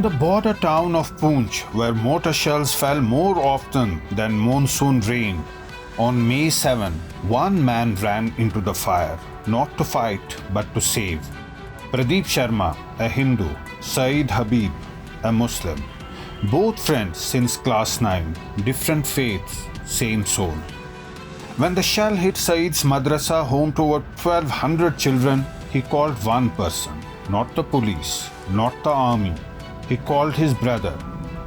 the border town of Poonch, where mortar shells fell more often than monsoon rain, on May 7, one man ran into the fire, not to fight but to save. Pradeep Sharma, a Hindu, Saeed Habib, a Muslim. Both friends since class 9, different faiths, same soul. When the shell hit Saeed's madrasa, home to over 1200 children, he called one person, not the police, not the army. He called his brother,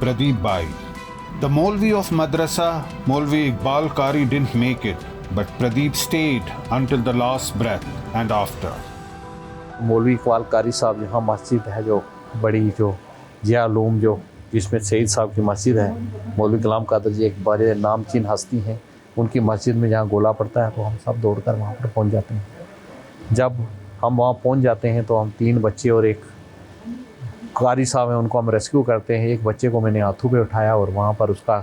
Pradeep Bhai. The Molvi of madrasa, Molvi Iqbal Qari, didn't make it, but Pradeep stayed until the last breath and after. मौलवी इकबाल कारी साहब यहाँ मस्जिद है जो बड़ी जो जियालूम जो जिसमें सईद साहब की मस्जिद है, मौलवी कलाम कादर जी एक बड़े नामचीन हस्ती हैं, उनकी मस्जिद में जहाँ गोला पड़ता है तो हम सब दौड़कर वहाँ पर पहुँच जाते हैं। जब हम वहाँ पहुँच जाते हैं तो हम 3 बच्चे और एक कारी साहब हैं, उनको हम रेस्क्यू करते हैं। एक बच्चे को मैंने हाथों पे उठाया और वहाँ पर उसका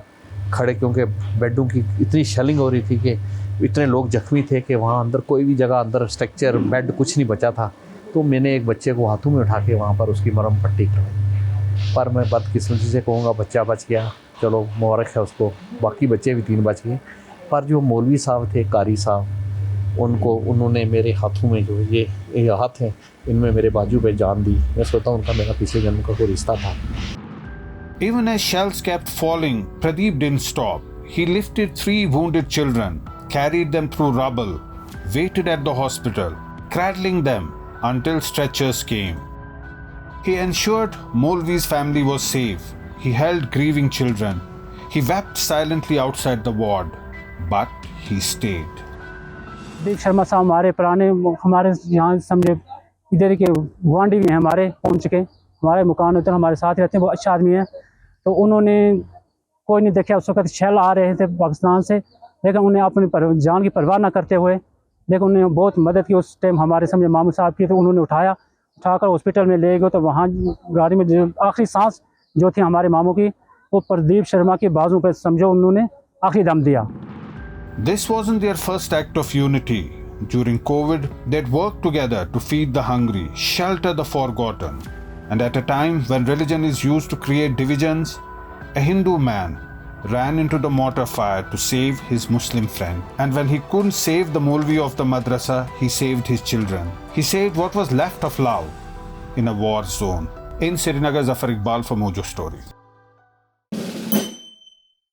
खड़े, क्योंकि बेडों की इतनी शेलिंग हो रही थी कि इतने लोग जख्मी थे कि वहाँ अंदर कोई भी जगह अंदर स्ट्रक्चर बेड कुछ नहीं बचा था, तो मैंने एक बच्चे को हाथों में उठा के वहाँ पर उसकी मरहम पट्टी करवाई। पर मैं बदकिस्मती से कहूँगा बच्चा बच गया, चलो मुबारक है उसको। बाकी बच्चे भी 3 बच गए। पर जो मौलवी साहब थे, कारी साहब, उन्होंने मेरे हाथों में जो ये हाथ हैं, इनमें मेरे बाजू पे जान दी। मैं सोचता हूँ उनका मेरा पिछले जन्म का कोई रिश्ता था। Even as shells kept falling, Pradeep didn't stop. He lifted 3 wounded children, carried them through rubble, waited at the hospital, cradling them until stretchers came. He ensured Molvi's family was safe. He held grieving children. He wept silently outside the ward, but he stayed. Pradeep Sharma साहब हमारे पुराने, हमारे यहाँ समझे इधर के गुआंढी भी हैं, हमारे पहुँच के हमारे मकान उधर हमारे साथ रहते हैं, वो अच्छा आदमी है। तो उन्होंने कोई नहीं देखा, उस वक्त शैल आ रहे थे पाकिस्तान से, लेकिन उन्हें अपनी जान की परवाह ना करते हुए, लेकिन उन्होंने बहुत मदद की। उस टाइम हमारे समझे मामू साहब की, तो उन्होंने उठाकर हॉस्पिटल में ले गए। तो वहाँ गाड़ी में जो आखिरी सांस जो थी हमारे मामू की, वो प्रदीप शर्मा के बाजू पर समझो उन्होंने आखिरी दम दिया। This wasn't their first act of unity. During COVID, they'd worked together to feed the hungry, shelter the forgotten. And at a time when religion is used to create divisions, a Hindu man ran into the mortar fire to save his Muslim friend. And when he couldn't save the Molvi of the madrasa, he saved his children. He saved what was left of love in a war zone. In Srinagar, Zafar Iqbal for Mojo Stories.